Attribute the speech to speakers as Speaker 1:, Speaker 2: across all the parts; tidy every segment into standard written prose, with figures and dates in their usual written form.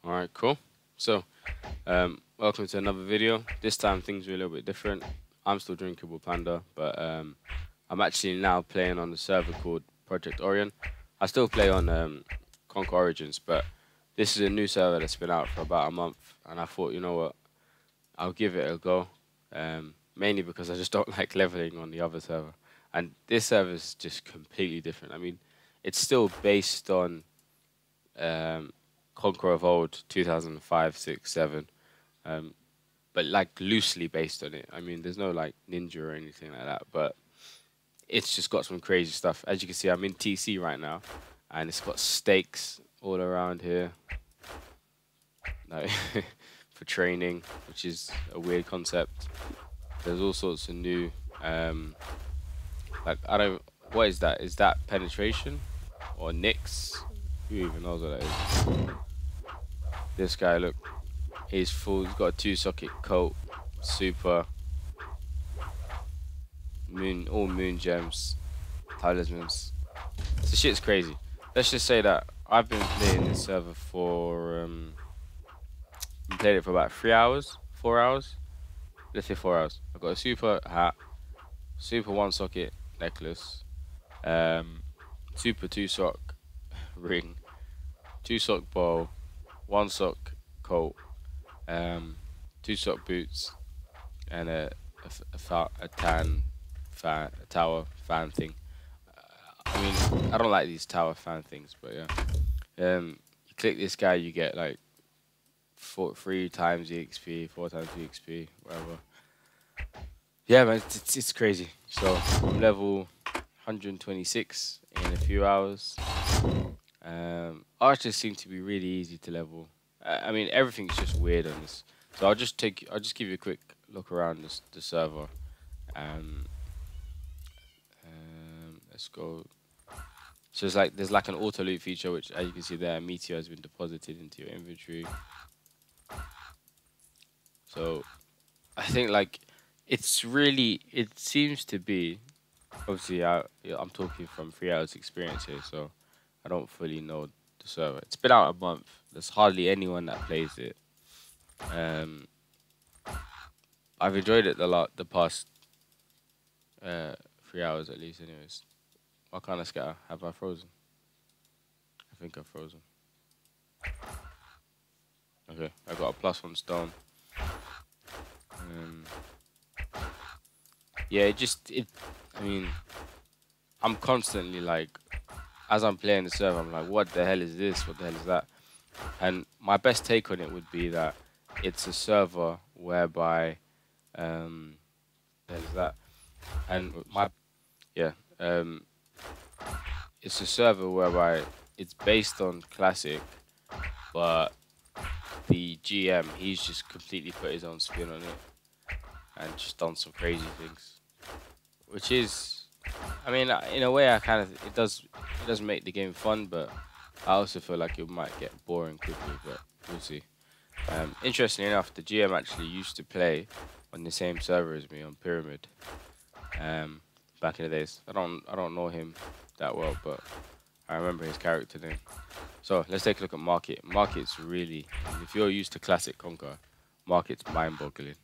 Speaker 1: Alright, cool. So, welcome to another video. This time things are a little bit different. I'm still Drinkable Panda, but I'm actually now playing on the server called Project Orion. I still play on Conquer Origins, but this is a new server that's been out for about a month, and I thought, you know what, I'll give it a go. Mainly because I just don't like leveling on the other server, and this server is just completely different. I mean, it's still based on Conquer of Old 2005, 6, 7, but like loosely based on it. I mean, there's no like ninja or anything like that, but it's just got some crazy stuff. As you can see, I'm in TC right now, and it's got stakes all around here, like for training, which is a weird concept. There's all sorts of new, like I don't. What is that? Is that penetration or nicks? Who even knows what that is? This guy, look, he's full. He's got a 2-socket coat, super moon, all moon gems, talismans. The shit's crazy. Let's just say that I've been playing this server for played it for about 3 hours, 4 hours. Let's say 4 hours. I've got a super hat, super 1-socket necklace, super 2-sock ring, 2-sock bow, 1-sock coat, 2-sock boots, and a tower fan thing. I mean, I don't like these tower fan things, but yeah. You click this guy, you get like 3 times the XP, 4 times the XP, whatever. Yeah, man, it's crazy. So I'm level 126 in a few hours. Archers seem to be really easy to level. I mean, everything's just weird on this. So I'll just give you a quick look around the server. Let's go. So there's like an auto loot feature, which as you can see there, a meteor has been deposited into your inventory. So I think like it seems to be, obviously I'm talking from 3 hours experience here, so I don't fully know the server. It's been out a month. There's hardly anyone that plays it. I've enjoyed it a lot the past 3 hours at least anyways. What kind of scatter? Have I frozen? I think I've frozen. Okay, I got a +1 stone. Yeah, I mean, I'm constantly like, as I'm playing the server, I'm like, what the hell is this? What the hell is that? And my best take on it would be that it's a server whereby, there's that, and it's a server whereby it's based on classic, but the GM, he's just completely put his own spin on it and just done some crazy things, which is, I mean, in a way, it does make the game fun, but I also feel like it might get boring quickly, but we'll see. Interestingly enough, the GM actually used to play on the same server as me on Pyramid. Back in the days, I don't know him that well, but I remember his character name. So let's take a look at market. Market's really, if you're used to classic Conquer, market's mind-boggling.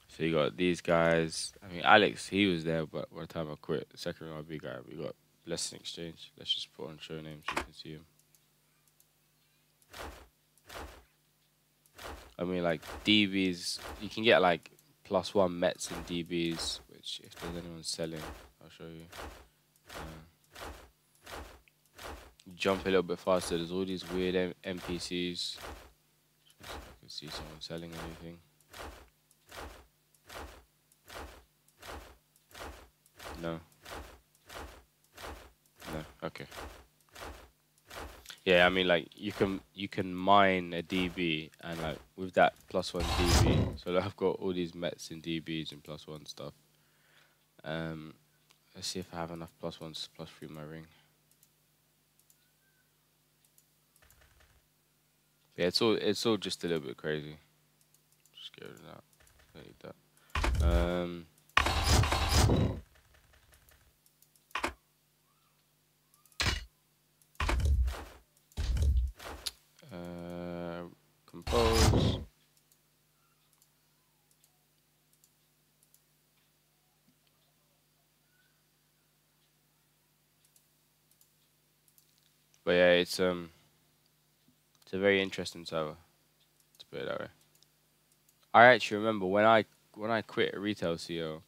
Speaker 1: So you got these guys. I mean, Alex, he was there, but by the time I quit, the second RB guy, we got Blessing Exchange. Let's just put on show names so you can see him. I mean, like DBs, you can get like +1 Mets in DBs, which if there's anyone selling, I'll show you. Jump a little bit faster. There's all these weird NPCs. I can see someone selling anything. No. No. Okay. Yeah, I mean, like you can mine a DB, and like with that +1 DB. So like, I've got all these Mets and DBs and +1 stuff. Let's see if I have enough +1s to +3 my ring. Yeah, it's all just a little bit crazy. Just get rid of that. Don't need that. Compose. But yeah, it's a very interesting server, to put it that way. I actually remember when I quit retail CO,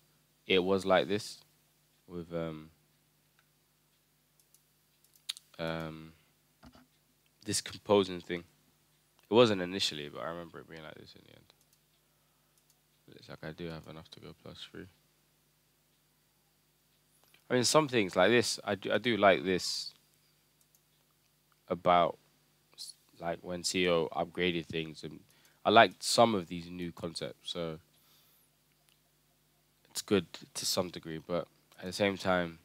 Speaker 1: it was like this with um this composing thing. It wasn't initially, but I remember it being like this in the end. It's like I do have enough to go +3. I mean, some things like this, I do like this about like when CO upgraded things, and I liked some of these new concepts. So it's good to some degree, but at the same time,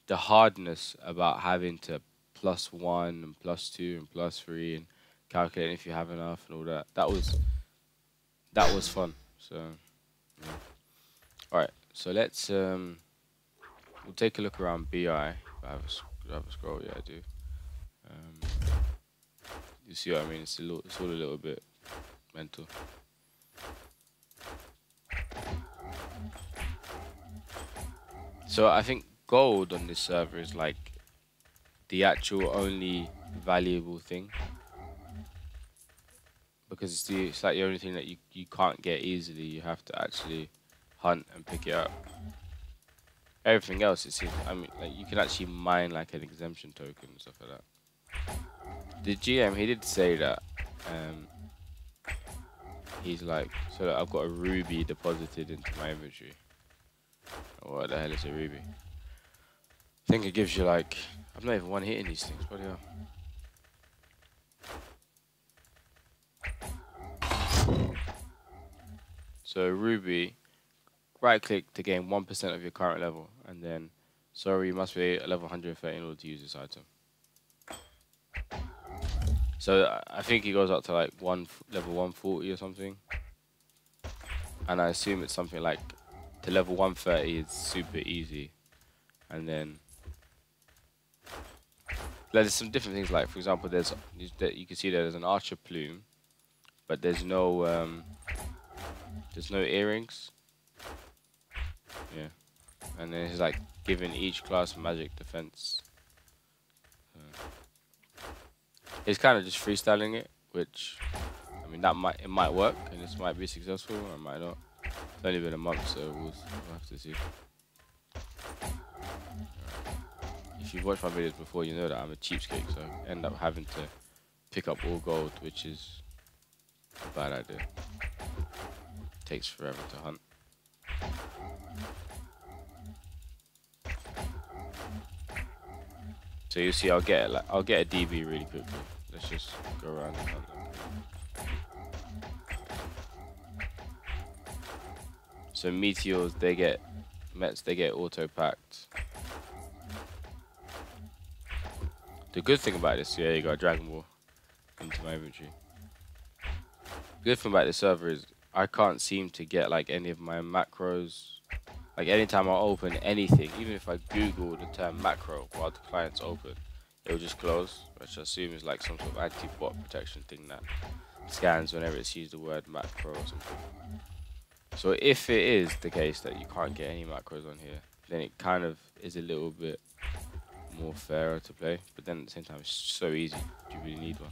Speaker 1: the hardness about having to +1 and +2 and +3 and calculating if you have enough and all that, that was fun. So yeah. All right, so let's we'll take a look around BI. Do I have a scroll? Yeah, I do. You see what I mean? It's all a little bit mental. So I think gold on this server is like the actual only valuable thing, because it's like the only thing that you can't get easily. You have to actually hunt and pick it up. Everything else, it seems, I mean, like you can actually mine like an exemption token and stuff like that. The GM, he did say that he's like, so that I've got a ruby deposited into my inventory. What the hell is a ruby? I think it gives you like, I've not even one hit in these things, bloody hell. So ruby, right click to gain 1% of your current level, and then, sorry, you must be at level 130 in order to use this item. So I think he goes up to like level 140 or something, and I assume it's something like to level 130 is super easy, and then there's some different things, like for example, you can see there's an archer plume, but there's no earrings. Yeah, and then it's like giving each class magic defense. It's kind of just freestyling it, which, I mean, it might work, and this might be successful, or it might not. It's only been a month, so we'll have to see. If you've watched my videos before, you know that I'm a cheapskate, so I end up having to pick up all gold, which is a bad idea. It takes forever to hunt. So you see, I'll get a DB really quickly. Let's just go around and hunt them. So meteors, they get auto packed. The good thing about this, yeah, you got Dragon Ball into my inventory. The good thing about this server is I can't seem to get like any of my macros. Like anytime I open anything, even if I Google the term macro while the client's open, it will just close, which I assume is like some sort of anti-bot protection thing that scans whenever it sees the word macro or something. So if it is the case that you can't get any macros on here, then it kind of is a little bit more fairer to play. But then at the same time, it's so easy. Do you really need one?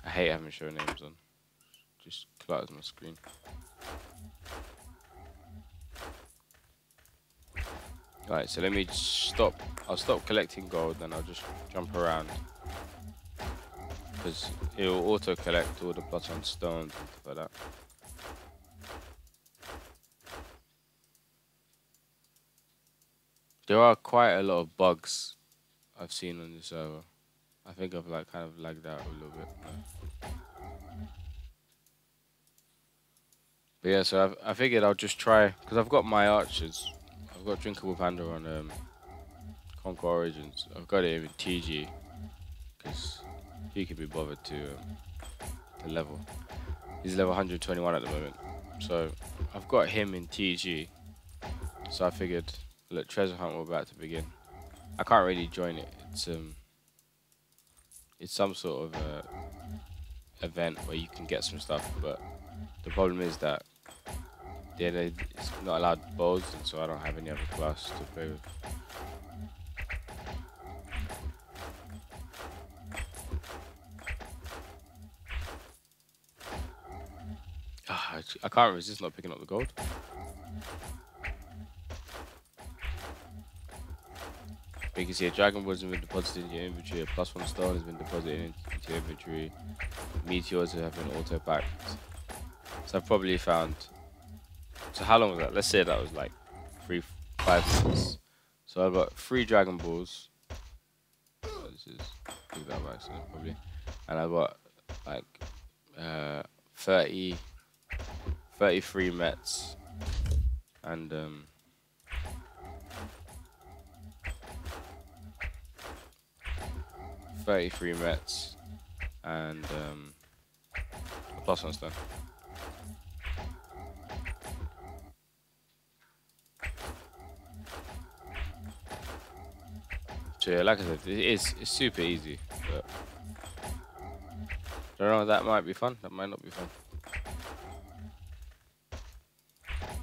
Speaker 1: I hate having show names on. Just clutters my screen. Alright, so let me stop. I'll stop collecting gold, then I'll just jump around, because it will auto collect all the button stones and stuff like that. There are quite a lot of bugs I've seen on this server. I think I've like kind of lagged out a little bit. But yeah, so I figured I'll just try, because I've got my archers. I've got Drinkable Panda on Conquer Origins. I've got it in TG, because he can be bothered to level. He's level 121 at the moment. So I've got him in TG, So I figured, look, treasure hunt, we're about to begin. I can't really join it. It's some sort of event where you can get some stuff, but the problem is that it's not allowed bows, and so I don't have any other class to play with. I can't resist not picking up the gold. But you can see a dragon board has been deposited in your inventory, a +1 stone has been deposited into your inventory, meteors have been auto-packed. So I've probably found... So how long was that? Let's say that was like 5 minutes. So I've got 3 dragon balls. Oh, this is... Pick that by accident, probably. And I've got like 33 mets. And 33 mets and a +1 stone. So yeah, like I said, it's super easy, but I don't know, that might be fun, that might not be fun.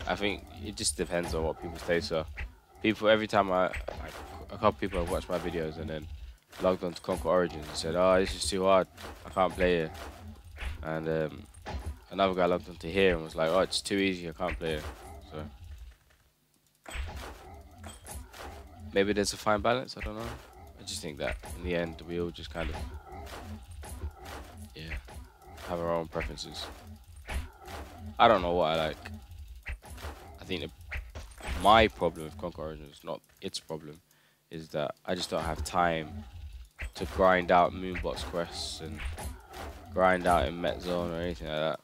Speaker 1: I think it just depends on what people's tastes are. People, every time a couple people have watched my videos and then logged on to Conquer Origins and said, oh, this is too hard, I can't play it. And another guy logged onto here and was like, oh, it's too easy, I can't play it. So maybe there's a fine balance, I don't know. I just think that in the end we all just kind of, yeah, have our own preferences. I don't know what I like. I think my problem with Conquer Origins, not its problem, is that I just don't have time to grind out Moonbox quests and grind out in Met Zone or anything like that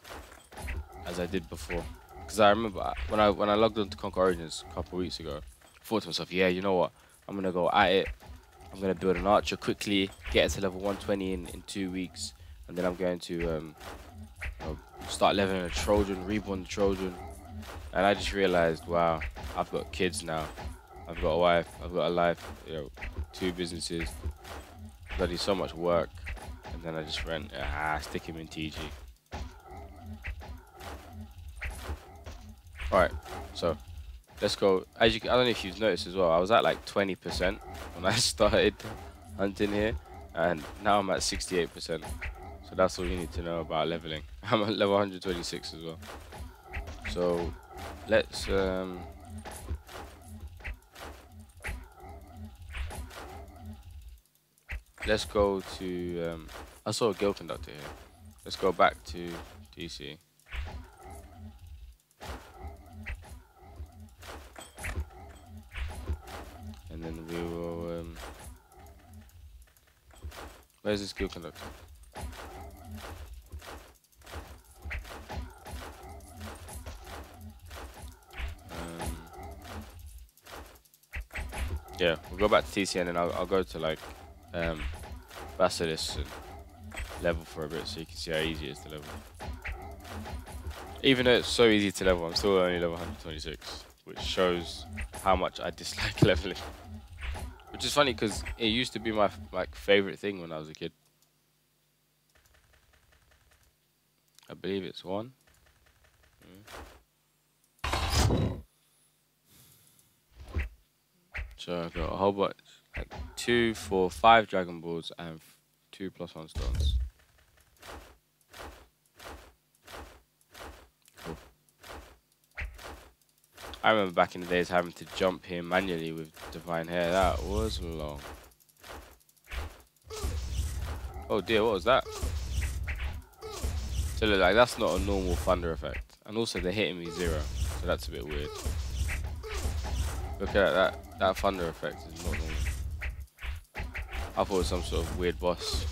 Speaker 1: as I did before. Because I remember when I logged on to Conquer Origins a couple of weeks ago, I thought to myself, yeah, you know what, I'm gonna go at it. I'm gonna build an archer quickly, get it to level 120 in 2 weeks, and then I'm going to you know, start leveling a Trojan, reborn the Trojan. And I just realized, wow, I've got kids now, I've got a wife, I've got a life, you know, 2 businesses, bloody so much work, and then I just went, stick him in TG. Alright, so let's go. As you, I don't know if you've noticed as well, I was at like 20% when I started hunting here, and now I'm at 68%. So that's all you need to know about leveling. I'm at level 126 as well. So let's go to I saw a guild conductor here. Let's go back to DC. And then we will where's this guild conductor? Yeah, we'll go back to TC and then I'll go to like Basilisk and level for a bit so you can see how easy it is to level. Even though it's so easy to level, I'm still only level 126, which shows how much I dislike leveling. Which is funny because it used to be my favorite thing when I was a kid. I believe it's 1. So I've got a whole bunch, like 2, 4, 5 Dragon Balls and 2 +1 stones. Cool. I remember back in the days having to jump here manually with Divine Hair. That was long. Oh dear, what was that? So look, like that's not a normal thunder effect, and also they're hitting me 0, so that's a bit weird. Look at that. That thunder effect is not normal. I thought it was some sort of weird boss.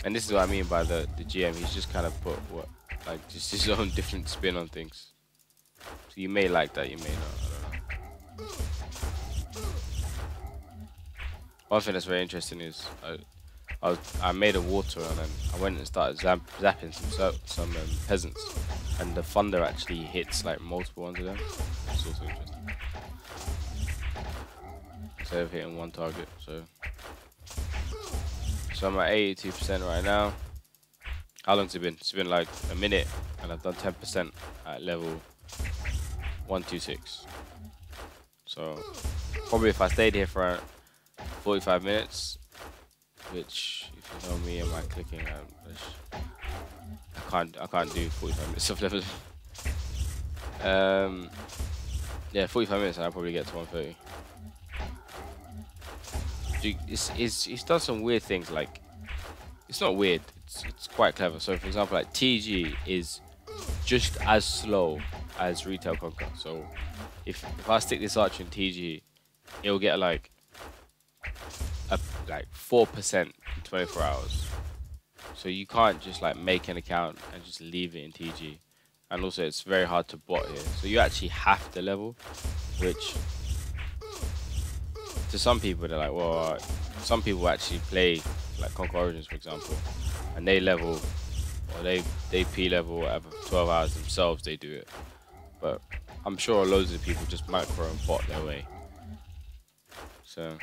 Speaker 1: And this is what I mean by the GM. He's just kind of put just his own different spin on things. So you may like that, you may not. I don't know. One thing that's very interesting is I made a water and then I went and started zapping some peasants, and the thunder actually hits like multiple ones of them. It's also interesting. Instead of hitting one target, so I'm at 82% right now. How long's it been? It's been like a minute, and I've done 10% at level 126. So probably if I stayed here for 45 minutes, which if you know me and my clicking, I can't do 45 minutes of level. Yeah, 45 minutes and I'll probably get to 130. It's done some weird things. Like, it's not weird. It's quite clever. So for example, like TG is just as slow as Retail Conquer. So if I stick this archer in TG, it'll get like 4% in 24 hours. So you can't just like make an account and just leave it in TG. And also it's very hard to bot here. So you actually have to level, which to some people they're like, well, some people actually play like Conquer Origins, for example, and they level or they P level whatever 12 hours themselves. They do it, but I'm sure loads of people just macro and bot their way. So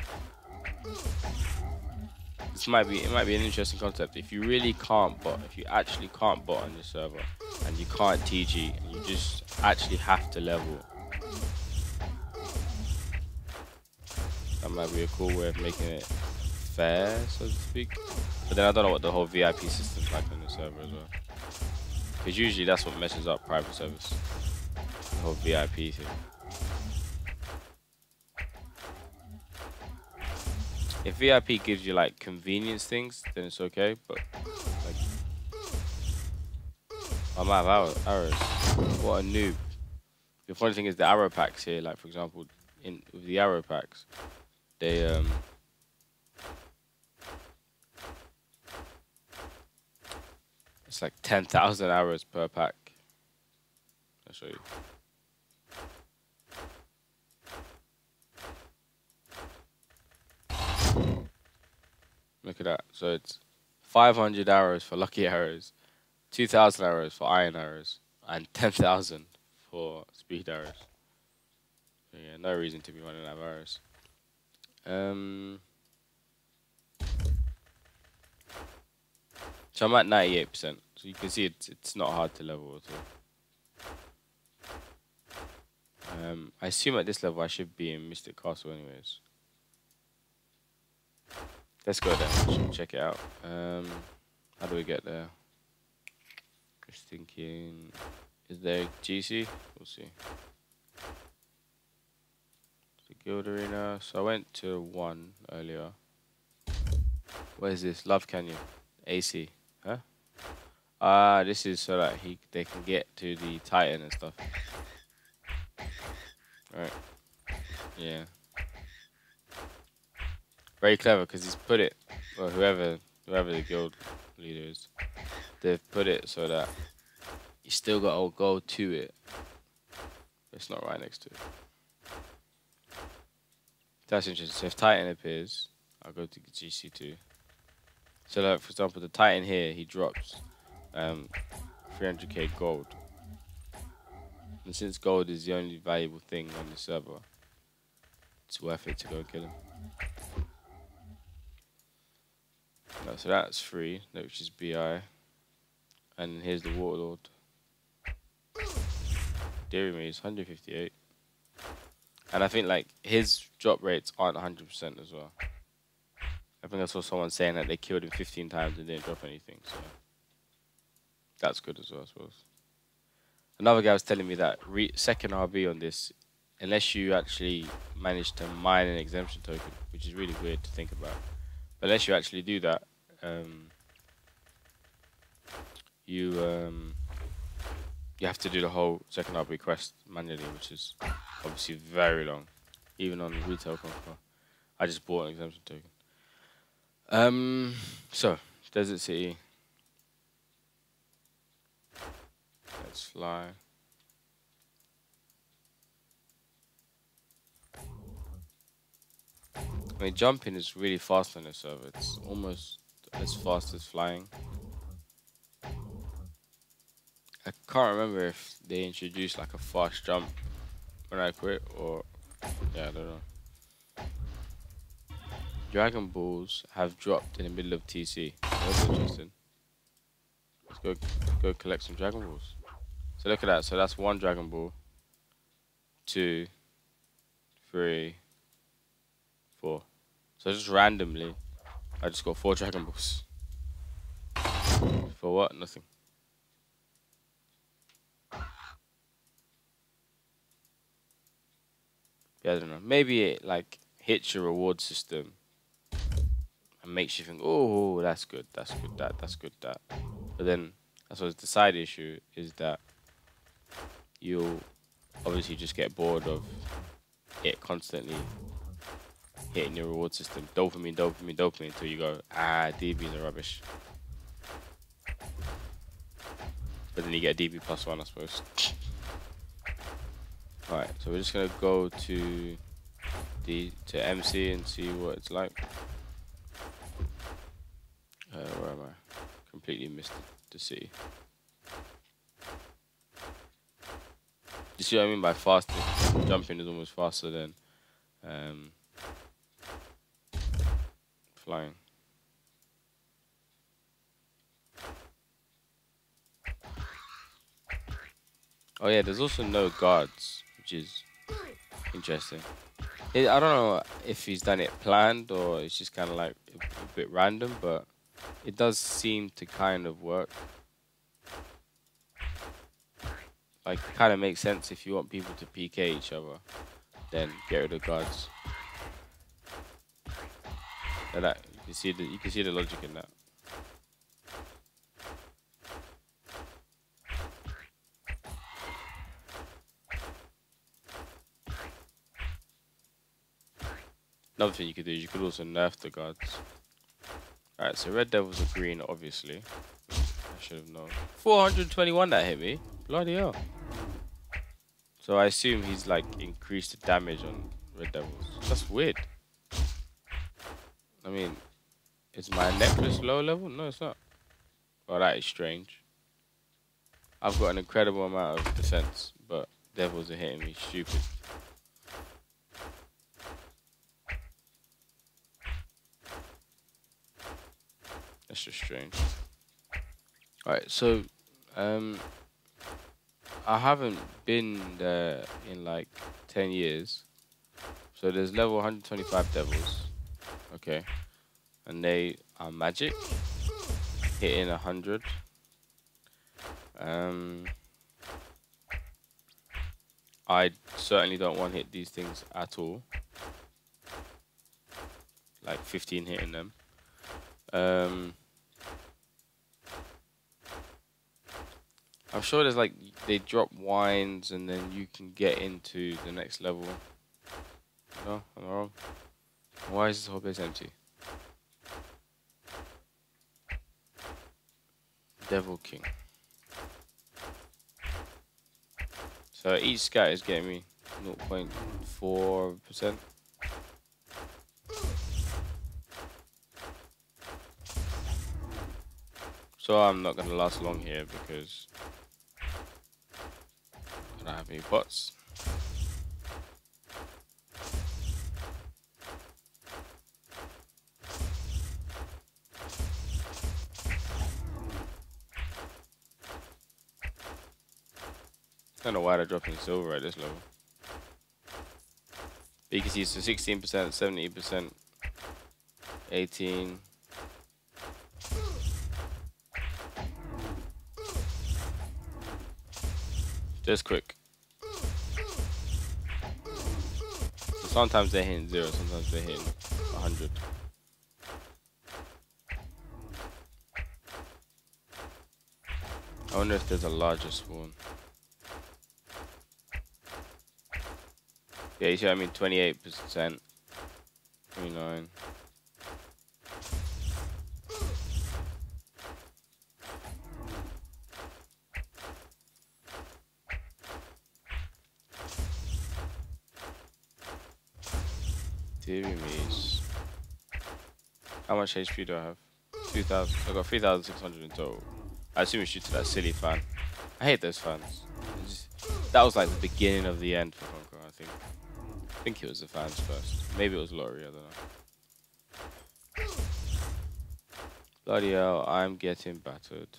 Speaker 1: it might be an interesting concept. If you really can't bot, if you actually can't bot on this server, and you can't TG, and you just actually have to level, that might be a cool way of making it fair, so to speak. But then I don't know what the whole VIP system's like on the server as well, because usually that's what messes up private service, the whole VIP thing. If VIP gives you like convenience things, then it's okay. But like, I'm out of arrows. What a noob. The funny thing is the arrow packs here. Like for example, with the arrow packs, they it's like 10,000 arrows per pack. I'll show you. Look at that. So it's 500 arrows for lucky arrows, 2,000 arrows for iron arrows, and 10,000 for speed arrows. So yeah, no reason to be running out of arrows. So I'm at 98%. So you can see it's not hard to level at all. I assume at this level I should be in Mystic Castle anyways. Let's go there. Check it out. How do we get there? Just thinking, is there GC? We'll see. The Guild Arena. So I went to 1 earlier. Where is this? Love Canyon. AC. Huh? This is so that they can get to the Titan and stuff. Alright. Yeah. Very clever because he's put it, well, whoever the guild leader is, they've put it so that you still got to go to it. It's not right next to it. That's interesting. So if Titan appears, I'll go to GC2. So like, for example, the Titan here, he drops 300k gold. And since gold is the only valuable thing on the server, it's worth it to go kill him. No, so that's free, which is BI. And here's the Warlord. Dairy Maze, 158. And I think like his drop rates aren't 100% as well. I think I saw someone saying that they killed him 15 times and didn't drop anything, so that's good as well, I suppose. Another guy was telling me that second RB on this, unless you actually manage to mine an exemption token, which is really weird to think about, but unless you actually do that, you have to do the whole second RB quest manually, which is obviously very long, even on Retail Conquer. I just bought an exemption token. So Desert City. Let's fly. I mean, jumping is really fast on this server. It's almost as fast as flying. I can't remember if they introduced like a fast jump when I quit, or yeah, I don't know. Dragon Balls have dropped in the middle of TC. That's interesting. Let's go collect some Dragon Balls. So look at that. So that's 1 Dragon Ball, 2, 3, 4. So just randomly, I just got 4 Dragon Balls. For what? Nothing. Yeah, I don't know. Maybe it like hits your reward system and makes you think, oh, that's good, that's good, that's good, that. But then, that's what's the side issue is that you'll obviously just get bored of it constantly hitting your reward system. Dopamine, dopamine, dopamine, until you go, DBs are rubbish. But then you get a DB +1, I suppose. Alright, so we're just gonna go to MC and see what it's like. Where am I? Completely missed the city. You see what I mean by faster? Jumping is almost faster than flying. Oh yeah, there's also no guards, which is interesting. I don't know if he's done it planned or it's just kind of like a bit random, but it does seem to kind of work. Like, it kind of makes sense if you want people to PK each other, then get rid of guards. And that you can see the logic in that. Another thing you could do is you could also nerf the guards. Alright, so red devils are green, obviously. I should have known. 421 that hit me. Bloody hell. So I assume he's like increased the damage on red devils. That's weird. I mean, is my necklace low level? No, it's not. Well, that is strange. I've got an incredible amount of defense, but devils are hitting me stupid. That's just strange. Alright, so I haven't been there in like 10 years. So there's level 125 devils. Okay. And they are magic. Hitting 100. I certainly don't want to hit these things at all. Like 15 hitting them. I'm sure there's like, they drop wines and then you can get into the next level. No, am I wrong? Why is this whole place empty? Devil King. So each scat is getting me 0.4%. So I'm not going to last long here because I don't have any pots. I don't know why they're dropping silver at this level. But you can see it's 16%, 70%, 18. Just quick. So sometimes they're hitting 0, sometimes they're hitting 100. I wonder if there's a larger spawn. Yeah, you see what I mean? 28%, 29. Me's. How much HP do I have? 2,000. I got 3,600 in total. I assume it's due to that silly fan. I hate those fans. That was like the beginning of the end for Conquer. I I think it was the fans first. Maybe it was lottery, I don't know. Bloody hell, I'm getting battered.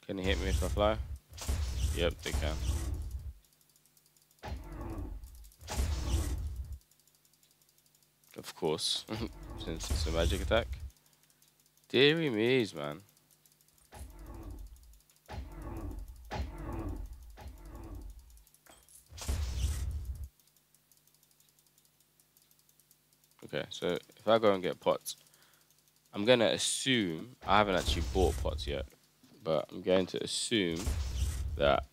Speaker 1: Can they hit me if I fly? Yep, they can. Of course, since it's a magic attack. Deary me's, man. Okay, so if I go and get pots, I'm gonna assume, I haven't actually bought pots yet, but I'm going to assume that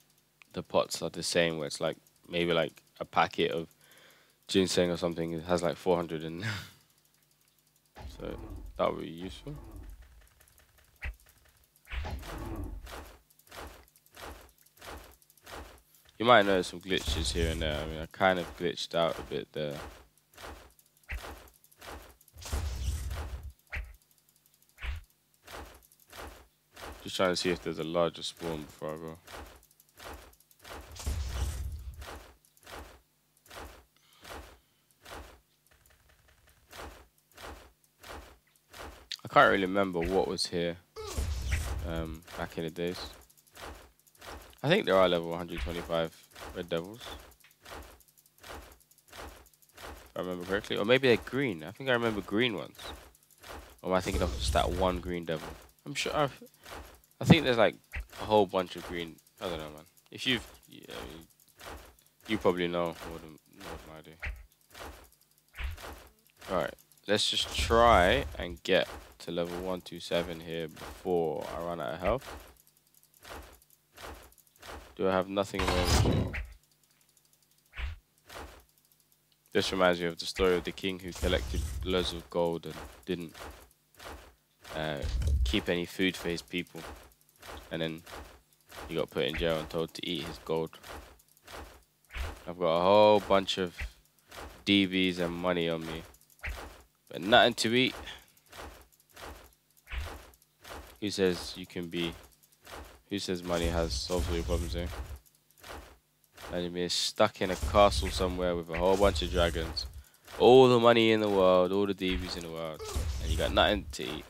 Speaker 1: the pots are the same, where it's like, maybe like a packet of ginseng or something, it has like 400 in there. So that would be useful. You might notice some glitches here and there. I mean, I kind of glitched out a bit there. Just trying to see if there's a larger spawn before I go. I can't really remember what was here back in the days. I think there are level 125 Red Devils, if I remember correctly. Or maybe they're green. I think I remember green ones. Or am I thinking of just that one green devil? I'm sure. I think there's like a whole bunch of green. I don't know, man. If you've... Yeah, you probably know more than I do. Alright. Let's just try and get to level 127 here before I run out of health. Do I have nothing in my inventory? This reminds me of the story of the king who collected loads of gold and didn't keep any food for his people. And then he got put in jail and told to eat his gold. I've got a whole bunch of DBs and money on me, but nothing to eat. Who says you can be... Who says money has solved all your problems here? Imagine being stuck in a castle somewhere with a whole bunch of dragons. All the money in the world, all the DBs in the world, and you got nothing to eat.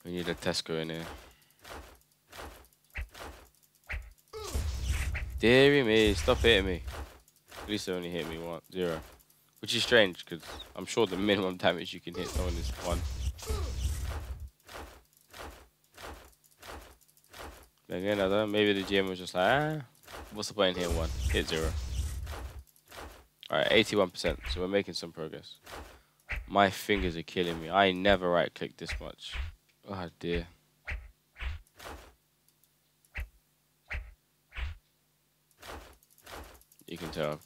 Speaker 1: We need a Tesco in here. Deary me, stop hitting me. At least they only hit me 0. Which is strange, because I'm sure the minimum damage you can hit someone is 1. Again, I don't know, maybe the GM was just like, what's the point in hitting 1? Hit 0. Alright, 81%, so we're making some progress. My fingers are killing me. I never right-click this much. Oh dear. You can tell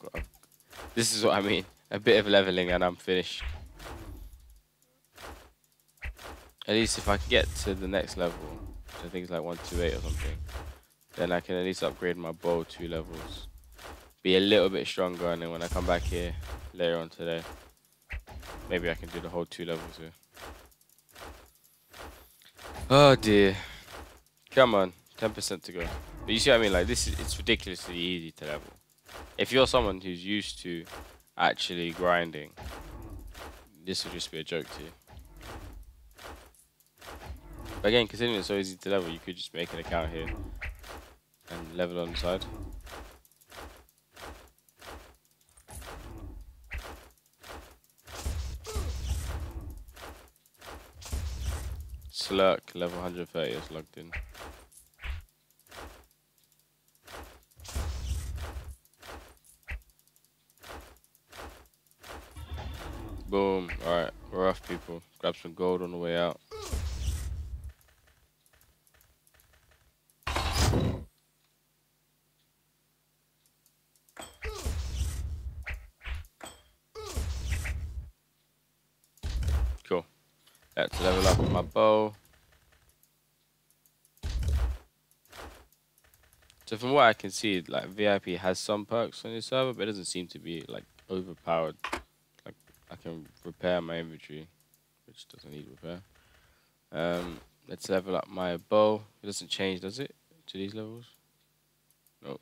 Speaker 1: this is what I mean. A bit of leveling and I'm finished. At least if I can get to the next level, which I think is like 128 or something, then I can at least upgrade my bow 2 levels. Be a little bit stronger, and then when I come back here later on today, maybe I can do the whole 2 levels here. Oh dear. Come on, 10% to go. But you see what I mean? Like, it's ridiculously easy to level. If you're someone who's used to actually grinding, this will just be a joke to you. But again, considering it's so easy to level, you could just make an account here and level on the side. Slurk, level 130 is logged in. Boom. Alright, we're off, people. Grab some gold on the way out. Cool. Let's level up my bow. So from what I can see, like, VIP has some perks on his server, but it doesn't seem to be like overpowered. Like, I can repair my inventory, which doesn't need repair. Let's level up my bow. It doesn't change, does it? To these levels? No.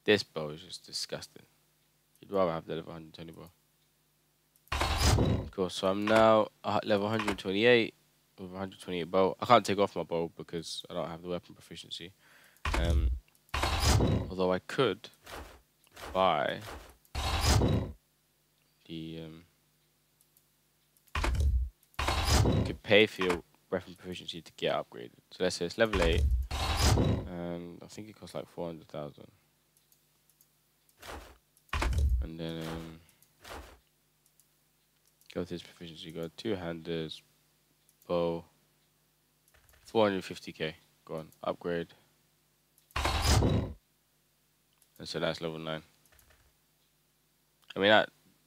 Speaker 1: This bow is just disgusting. You'd rather have the level 120 bow. Cool, so I'm now at level 128 with 128 bow. I can't take off my bow because I don't have the weapon proficiency. Although I could buy the you could pay for your weapon proficiency to get upgraded. So let's say it's level 8, and I think it costs like 400,000. And then go to this proficiency, go two-handers, bow, 450k. Go on, upgrade. And so that's level 9. I mean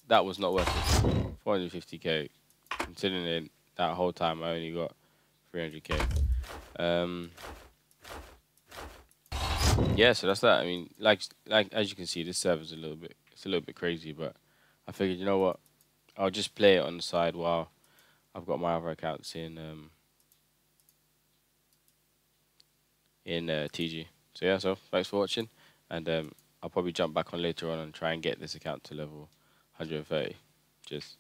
Speaker 1: that was not worth it. 450k, considering that whole time I only got 300k. Yeah, so that's that. I mean, like as you can see, this server's a little bit crazy, but I figured, you know what, I'll just play it on the side while I've got my other accounts in TG. So yeah, so thanks for watching, and I'll probably jump back on later on and try and get this account to level 130. Cheers.